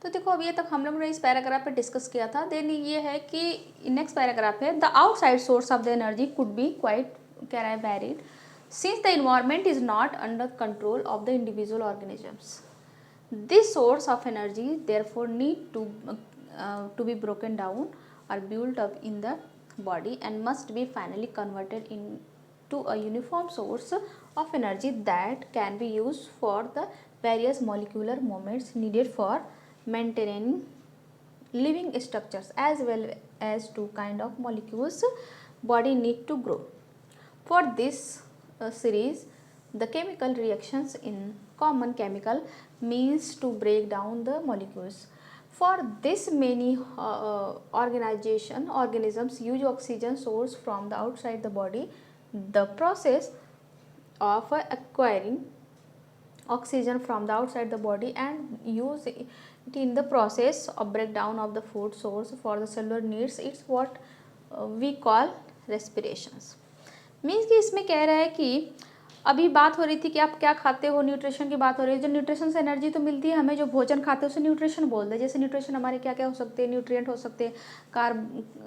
तो देखो अभी तक हम लोग ने इस पैराग्राफ पे डिस्कस किया था। देन ये है कि नेक्स्ट पैराग्राफ है, the outside source of the energy could be quite कह रहा है varied since the environment is not under control of the individual organisms. This source of energy therefore need to be broken down or built up in the body and must be finally converted into a uniform source of energy that can be used for the various molecular movements needed for maintaining living structures as well as two kind of molecules body need to grow. For this series, the chemical reactions in common chemical means to break down the molecules. For this, many organisms use oxygen source from the outside the body. The process of acquiring oxygen from the outside the body and use it in the process of breakdown of the food source for the cellular needs, it's what we call respirations. Means कि इसमें कह रहा है कि अभी बात हो रही थी कि आप क्या खाते हो, न्यूट्रिशन की बात हो रही है। जो न्यूट्रिशन से एनर्जी तो मिलती है हमें, जो भोजन खाते हैं उसे न्यूट्रिशन बोलते हैं। जैसे न्यूट्रिशन हमारे क्या क्या हो सकते हैं, न्यूट्रिएंट हो सकते हैं,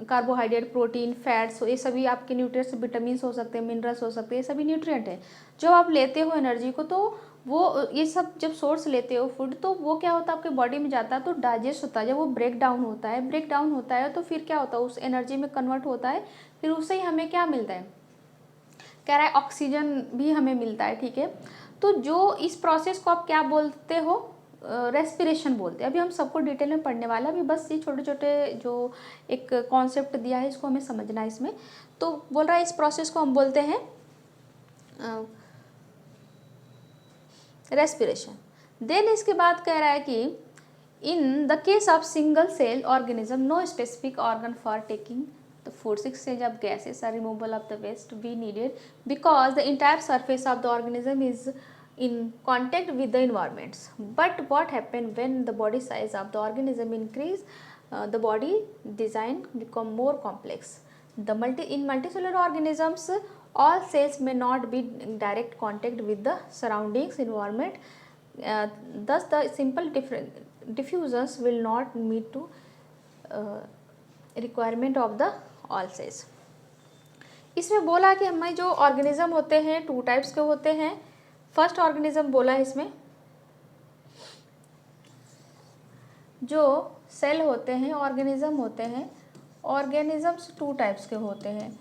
कार्बोहाइड्रेट, प्रोटीन, फैट्स, ये सभी आपके न्यूट्रिएंट्स, विटामिन्स हो सकते हैं, मिनरल्स हो सकते हैं, ये सभी न्यूट्रिएंट है। जब आप लेते हो एनर्जी को तो वो ये सब जब सोर्स लेते हो फूड तो वो क्या होता है आपके बॉडी में जाता है तो डाइजेस्ट होता है। जब वो ब्रेक डाउन होता है तो फिर क्या होता है, उस एनर्जी में कन्वर्ट होता है, फिर उससे ही हमें क्या मिलता है, कह रहा है ऑक्सीजन भी हमें मिलता है। ठीक है, तो जो इस प्रोसेस को आप क्या बोलते हो, रेस्पिरेशन बोलते हैं। अभी हम सबको डिटेल में पढ़ने वाला, अभी बस ये छोटे छोटे जो एक कॉन्सेप्ट दिया है इसको हमें समझना है इसमें। तो बोल रहा है इस प्रोसेस को हम बोलते हैं रेस्पिरेशन। देन इसके बाद कह रहा है कि in the case of single cell organism no specific organ for taking the food exchange of gases or removal of the waste we needed because the entire surface of the organism is in contact with the environments. But what happened when the body size of the organism increase, the body design become more complex. In multicellular organisms all cells may not be in direct contact with the surroundings environment, thus the simple diffusions will not meet to requirement of the all cells. इसमें बोला कि हमें जो organism होते हैं two types के होते हैं। फर्स्ट ऑर्गेनिज्म बोला है इसमें जो सेल होते हैं, ऑर्गेनिज्म होते हैं, ऑर्गेनिजम्स टू टाइप्स के होते हैं।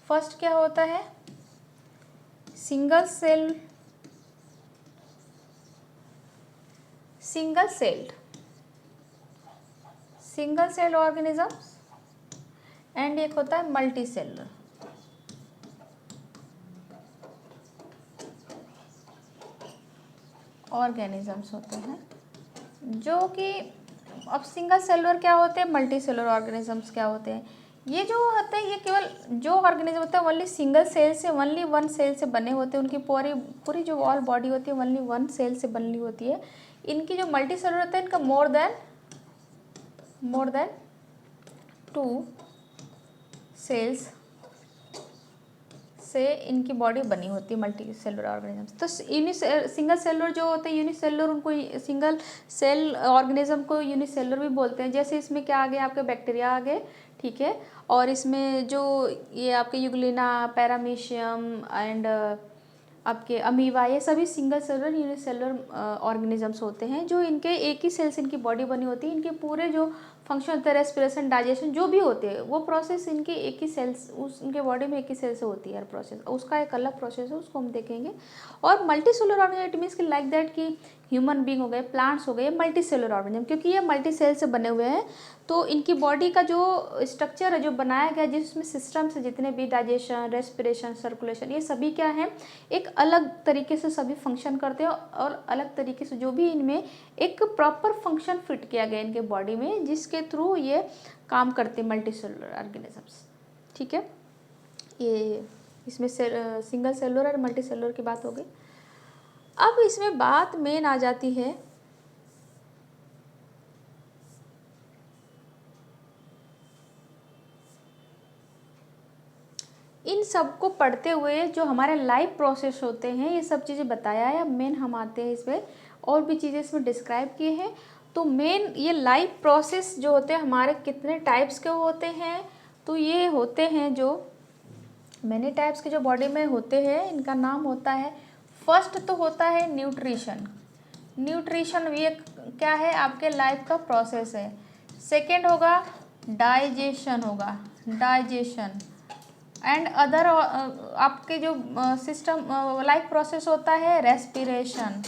फर्स्ट क्या होता है, सिंगल सेल ऑर्गेनिजम्स एंड एक होता है मल्टी सेलुलर ऑर्गेनिजम्स होते हैं। जो कि अब सिंगल सेलुलर क्या होते हैं, मल्टी सेलुलर ऑर्गेनिजम्स क्या होते हैं। ये जो होते हैं ये केवल जो ऑर्गेनिज्म होता है ओनली सिंगल सेल से, ओनली वन सेल से बने होते हैं। उनकी पूरी जो ऑल बॉडी होती है ओनली वन सेल से बनी होती है। इनकी जो मल्टी सेलुलर होता है इनका मोर देन 2 सेल्स से इनकी बॉडी बनी होती है मल्टी सेलुलर ऑर्गेनिजम्स। तो सिंगल सेलुलर जो होते हैं यूनिसेलुलर, उनको सिंगल सेल ऑर्गेनिज्म को यूनिसेलुलर भी बोलते हैं। जैसे इसमें क्या आ गया, आपके बैक्टीरिया आ गए, ठीक है, और इसमें जो ये आपके यूग्लिना, पैरामीशियम एंड आपके अमीबा, ये सभी सिंगल सेलुलर यूनिसेलुलर ऑर्गेनिजम्स होते हैं। जो इनके एक ही सेल से इनकी बॉडी बनी होती है। इनके पूरे जो फंक्शन होते हैं, रेस्पिरेशन, डाइजेशन, जो भी होते हैं वो प्रोसेस इनके एक ही सेल, उनके बॉडी में एक ही सेल से होती है हर प्रोसेस। उसका एक अलग प्रोसेस है, उसको हम देखेंगे। और multi cellular organism it means कि लाइक दैट कि ह्यूमन बींग हो गए, प्लांट्स हो गए, मल्टी सेलुलर ऑर्गेनिज्म, क्योंकि ये मल्टी सेल से बने हुए हैं। तो इनकी बॉडी का जो स्ट्रक्चर है, जो बनाया गया, जिसमें सिस्टम से जितने भी डाइजेशन, रेस्पिरेशन, सर्कुलेशन, ये सभी क्या है, एक अलग तरीके से सभी फंक्शन करते हैं। और अलग तरीके से जो भी इनमें एक प्रॉपर फंक्शन फिट किया गया इनके बॉडी में, जिसके थ्रू ये काम करते हैं मल्टी सेलुलर ऑर्गेनिजम्स। ठीक है, ये इसमें सिंगल सेलुलर और मल्टी सेलुलर की बात हो गई। अब इसमें बात मेन आ जाती है इन सब को पढ़ते हुए जो हमारे लाइफ प्रोसेस होते हैं, ये सब चीज़ें बताया है। अब मेन हम आते हैं इस पर, और भी चीज़ें इसमें डिस्क्राइब किए हैं। तो मेन ये लाइफ प्रोसेस जो होते हैं हमारे कितने टाइप्स के होते हैं, तो ये होते हैं जो मैनी टाइप्स के जो बॉडी में होते हैं, इनका नाम होता है, फर्स्ट तो होता है न्यूट्रिशन। न्यूट्रिशन ये क्या है, आपके लाइफ का प्रोसेस है। सेकेंड होगा डाइजेशन, होगा डाइजेशन। एंड अदर आपके जो सिस्टम लाइफ प्रोसेस होता है रेस्पिरेशन,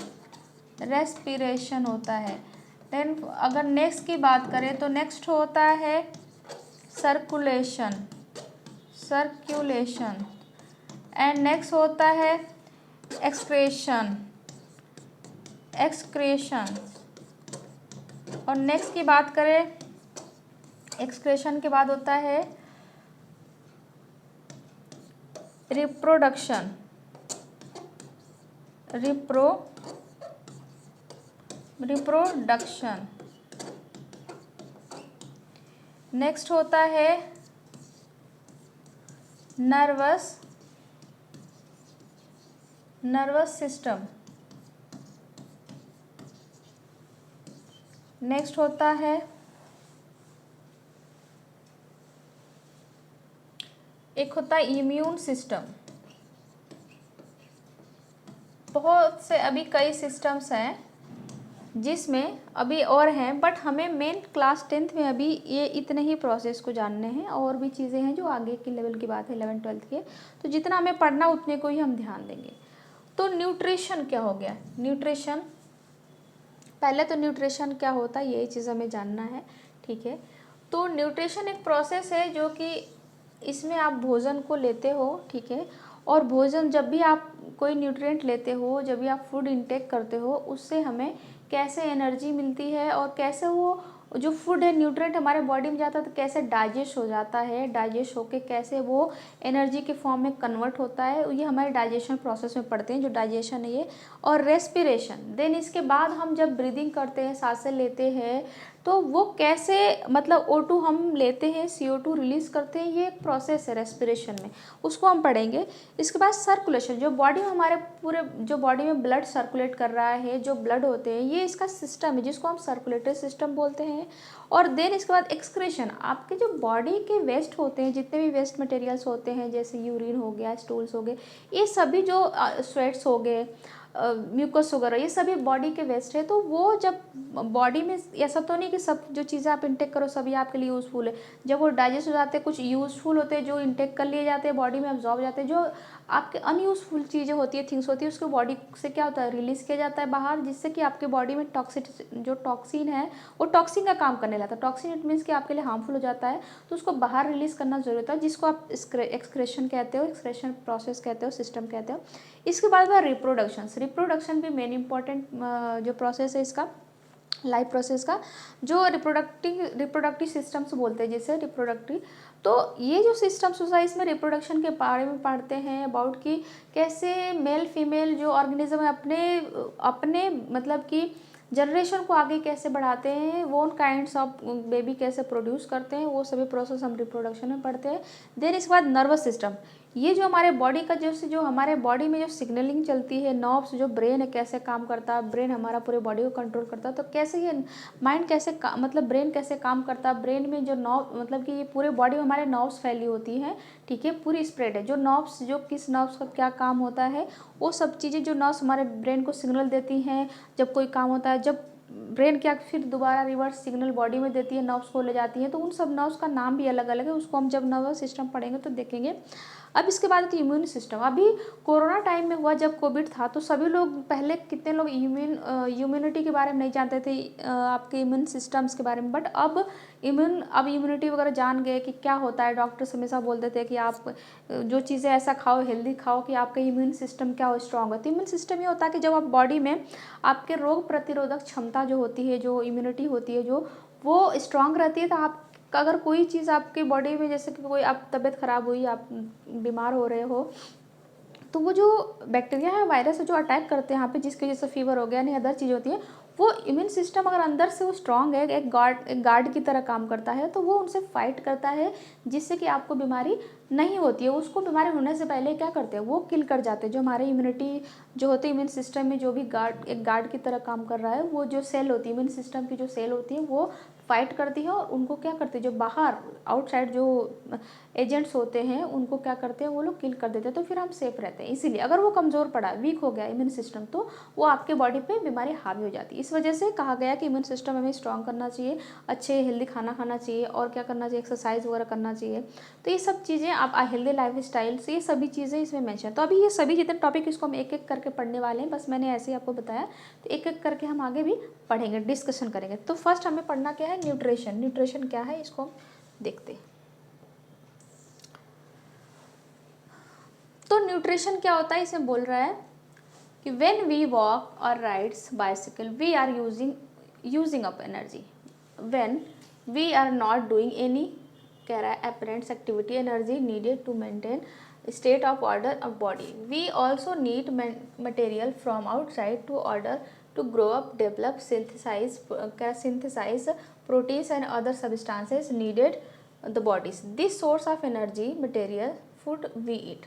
रेस्पिरेशन होता है। देन अगर नेक्स्ट की बात करें तो नेक्स्ट होता है सर्कुलेशन, सर्कुलेशन। एंड नेक्स्ट होता है एक्सक्रेशन, एक्सक्रेशन। और नेक्स्ट की बात करें एक्सक्रेशन के बाद होता है रिप्रोडक्शन, रिप्रोडक्शन। नेक्स्ट होता है नर्वस सिस्टम। नेक्स्ट होता है एक होता है इम्यून सिस्टम। बहुत से अभी कई सिस्टम्स हैं जिसमें अभी और हैं, बट हमें मेन क्लास 10th में अभी ये इतने ही प्रोसेस को जानने हैं। और भी चीज़ें हैं जो आगे के लेवल की बात है 11th 12th के, तो जितना हमें पढ़ना उतने को ही हम ध्यान देंगे। तो न्यूट्रिशन क्या हो गया, न्यूट्रिशन पहले तो न्यूट्रिशन क्या होता है यही चीज़ हमें जानना है, ठीक है। तो न्यूट्रिशन एक प्रोसेस है जो कि इसमें आप भोजन को लेते हो, ठीक है। और भोजन जब भी आप कोई न्यूट्रिएंट लेते हो, जब भी आप फूड इंटेक करते हो, उससे हमें कैसे एनर्जी मिलती है और कैसे वो जो फूड है न्यूट्रिएंट हमारे बॉडी में जाता है तो कैसे डाइजेस्ट हो जाता है, डाइजेस्ट होके कैसे वो एनर्जी के फॉर्म में कन्वर्ट होता है, ये हमारे डाइजेशन प्रोसेस में पढ़ते हैं, जो डाइजेशन है ये। और रेस्पिरेशन, देन इसके बाद हम जब ब्रीदिंग करते हैं, सांसें लेते हैं, तो वो कैसे मतलब O2 हम लेते हैं, CO2 रिलीज़ करते हैं, ये एक प्रोसेस है रेस्पिरेशन में, उसको हम पढ़ेंगे। इसके बाद सर्कुलेशन, जो बॉडी में हमारे पूरे जो बॉडी में ब्लड सर्कुलेट कर रहा है, जो ब्लड होते हैं, ये इसका सिस्टम है जिसको हम सर्कुलेटरी सिस्टम बोलते हैं। और देन इसके बाद एक्सक्रीशन, आपके जो बॉडी के वेस्ट होते हैं, जितने भी वेस्ट मटेरियल्स होते हैं, जैसे यूरिन हो गया, स्टूल्स हो गए, ये सभी जो स्वेट्स हो गए, म्यूकस वगैरह, ये सभी बॉडी के वेस्ट है। तो वो जब बॉडी में, ऐसा तो नहीं कि सब जो चीज़ें आप इंटेक करो सभी आपके लिए यूज़फुल है, जब वो डाइजेस्ट हो जाते हैं कुछ यूज़फुल होते हैं जो इंटेक कर लिए जाते हैं, बॉडी में अब्जॉर्ब हो जाते हैं। जो आपके अनयूज़फुल चीज़ें होती है, थिंग्स होती है, उसको बॉडी से क्या होता है रिलीज़ किया जाता है बाहर, जिससे कि आपके बॉडी में जो टॉक्सिन है वो टॉक्सिन का काम करने लगता है। टॉक्सिन इट मीन्स कि आपके लिए हार्मफुल हो जाता है, तो उसको बाहर रिलीज़ करना जरूरी होता है, जिसको आप एक्सक्रेशन कहते हो, एक्सक्रेशन प्रोसेस कहते हो, सिस्टम कहते हो। इसके बाद रिप्रोडक्शन, रिप्रोडक्शन भी मेन इंपॉर्टेंट जो प्रोसेस है इसका लाइफ प्रोसेस का, जो रिप्रोडक्टिव सिस्टम्स बोलते हैं जैसे रिप्रोडक्टिव। तो ये जो सिस्टम्स होता है इसमें रिप्रोडक्शन के बारे में पढ़ते हैं अबाउट कि कैसे मेल फीमेल जो ऑर्गेनिज्म है अपने मतलब कि जनरेशन को आगे कैसे बढ़ाते हैं, वो काइंड्स ऑफ बेबी कैसे प्रोड्यूस करते हैं, वो सभी प्रोसेस हम रिप्रोडक्शन में पढ़ते हैं। देन इसके बाद नर्वस सिस्टम, ये जो हमारे बॉडी का जो हमारे बॉडी में जो सिग्नलिंग चलती है, नर्व्स, जो ब्रेन है कैसे काम करता है, ब्रेन हमारा पूरे बॉडी को कंट्रोल करता है। तो कैसे ये माइंड कैसे मतलब ब्रेन कैसे काम करता है, ब्रेन में जो नर्व मतलब कि ये पूरे बॉडी में हमारे नर्व्स फैली होती हैं, ठीक है, पूरी स्प्रेड है। जो नर्व्स, जो किस नर्व्स का क्या काम होता है, वो सब चीज़ें जो नर्व्स हमारे ब्रेन को सिग्नल देती हैं जब कोई काम होता है, जब ब्रेन क्या फिर दोबारा रिवर्स सिग्नल बॉडी में देती है, नर्व्स को ले जाती है। तो उन सब नर्व्स का नाम भी अलग अलग है, उसको हम जब नर्वस सिस्टम पढ़ेंगे तो देखेंगे। अब इसके बाद तो इम्यून सिस्टम, अभी कोरोना टाइम में हुआ जब कोविड था तो सभी लोग पहले कितने लोग इम्यूनिटी के बारे में नहीं जानते थे, आपके इम्यून सिस्टम्स के बारे में, बट अब इम्यूनिटी वगैरह जान गए कि क्या होता है। डॉक्टर्स हमेशा बोलते थे कि आप जो चीज़ें ऐसा खाओ, हेल्दी खाओ कि आपका इम्यून सिस्टम क्या हो, स्ट्रांग हो। तो इम्यून सिस्टम ये होता है कि जब आप बॉडी में आपके रोग प्रतिरोधक क्षमता जो होती है, जो इम्यूनिटी होती है, जो वो स्ट्रांग रहती है, तो आप अगर कोई चीज़ आपके बॉडी में, जैसे कि कोई आप तबीयत ख़राब हुई, आप बीमार हो रहे हो, तो वो जो बैक्टीरिया है, वायरस है, जो अटैक करते हैं यहाँ पे, जिसकी वजह से फीवर हो गया, नहीं अदर चीज़ होती है, वो इम्यून सिस्टम अगर अंदर से वो स्ट्रांग है, एक गार्ड की तरह काम करता है, तो वो उनसे फाइट करता है जिससे कि आपको बीमारी नहीं होती है, उसको बीमारी होने से पहले क्या करते हैं, वो किल कर जाते हैं। जो हमारे इम्यूनिटी जो होती है, इम्यून सिस्टम में जो भी एक गार्ड की तरह काम कर रहा है, वो जो सेल होती है, इम्यून सिस्टम की जो सेल होती है, वो फाइट करती है और उनको क्या करती है, जो बाहर आउटसाइड जो एजेंट्स होते हैं उनको क्या करते हैं, वो लोग किल कर देते हैं। तो फिर हम सेफ रहते हैं। इसीलिए अगर वो कमज़ोर पड़ा, वीक हो गया इम्यून सिस्टम, तो वो आपके बॉडी पे बीमारी हावी हो जाती है। इस वजह से कहा गया कि इम्यून सिस्टम हमें स्ट्रॉन्ग करना चाहिए, अच्छे हेल्दी खाना खाना चाहिए, और क्या करना चाहिए, एक्सरसाइज वगैरह करना चाहिए। तो ये सब चीज़ें आप हेल्दी लाइफ स्टाइल से, ये सभी चीज़ें इसमें मेंशन। तो अभी ये सभी जितने टॉपिक इसको हम एक एक करके पढ़ने वाले हैं, बस मैंने ऐसे ही आपको बताया। तो एक एक करके हम आगे भी पढ़ेंगे, डिस्कशन करेंगे। तो फर्स्ट हमें पढ़ना क्या है, न्यूट्रिशन। न्यूट्रिशन क्या है, इसको हम देखते हैं। तो न्यूट्रिशन क्या होता है, इसमें बोल रहा है कि व्हेन वी वॉक और rides bicycle we are using up energy, when we are not doing any, कह रहा है, apparents activity, energy needed to maintain state of order of body. We also need material from outside to order to grow up, develop, synthesize proteins and other substances needed the bodies. This source of energy material food we eat.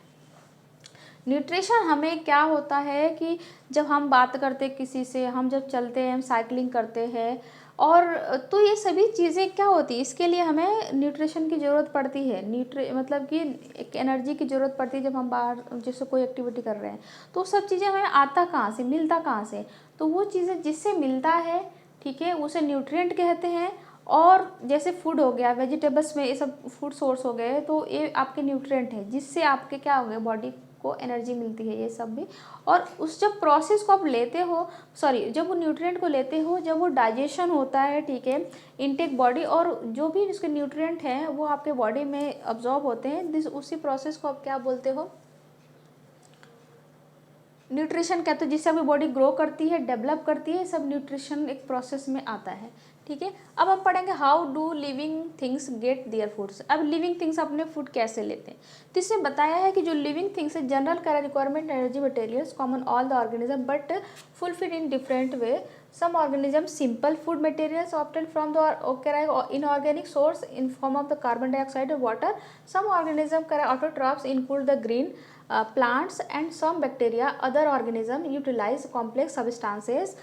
Nutrition हमें क्या होता है कि जब हम बात करते किसी से, हम जब चलते हैं, हम साइकिलिंग करते हैं, और तो ये सभी चीज़ें क्या होती है, इसके लिए हमें न्यूट्रिशन की ज़रूरत पड़ती है। मतलब कि एक एनर्जी की ज़रूरत पड़ती है जब हम बाहर जैसे कोई एक्टिविटी कर रहे हैं। तो सब चीज़ें हमें आता कहाँ से, मिलता कहाँ से, तो वो चीज़ें जिससे मिलता है, ठीक है, उसे न्यूट्रिएंट कहते हैं। और जैसे फूड हो गया, वेजिटेबल्स में ये सब फूड सोर्स हो गए, तो ये आपके न्यूट्रिएंट है, जिससे आपके क्या हो गए, बॉडी को एनर्जी मिलती है, ये सब भी। और उस जब प्रोसेस को आप लेते हो, जब वो न्यूट्रिएंट को लेते हो, जब वो डाइजेशन होता है, ठीक है, इनटेक बॉडी, और जो भी उसके न्यूट्रिएंट हैं वो आपके बॉडी में अब्जॉर्ब होते हैं, उसी प्रोसेस को आप क्या बोलते हो, न्यूट्रिशन कहते हैं। जिससे आपकी बॉडी ग्रो करती है, डेवलप करती है, सब न्यूट्रिशन एक प्रोसेस में आता है, ठीक है। अब हम पढ़ेंगे how do living things get their foods. अब लिविंग थिंग्स अपने फूड कैसे लेते हैं, तो इसमें बताया है कि जो लिविंग थिंग्स है, जनरल कैरा requirement energy materials common all the organism but fulfil in different way. Some organism simple food materials obtain from the inorganic source in form of the carbon dioxide और water. Some organism autotrophs include the green plants and some bacteria. Other organisms utilize complex substances.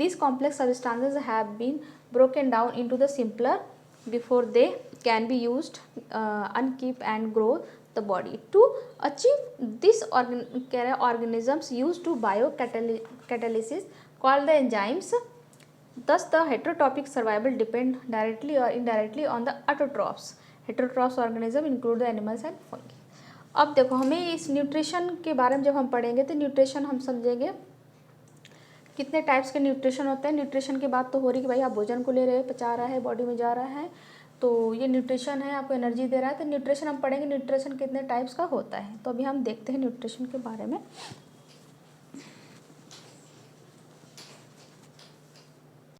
These complex substances have been broken down into the simpler before they can be used and keep and grow the body. To achieve this, organisms used to biocatalysis called the enzymes. Thus the heterotrophic survival depend directly or indirectly on the autotrophs. Heterotrophs organisms include the animals and fungi. अब देखो, हमें इस nutrition के बारे में जब हम पढ़ेंगे तो न्यूट्रिशन हम समझेंगे कितने टाइप्स के न्यूट्रिशन होते हैं। न्यूट्रिशन की बात तो हो रही कि भाई आप भोजन को ले रहे हैं, पचा रहा है, बॉडी में जा रहा है, तो ये न्यूट्रिशन है, आपको एनर्जी दे रहा है। तो न्यूट्रिशन हम पढ़ेंगे, न्यूट्रिशन कितने टाइप्स का होता है। तो अभी हम देखते हैं न्यूट्रिशन के बारे में।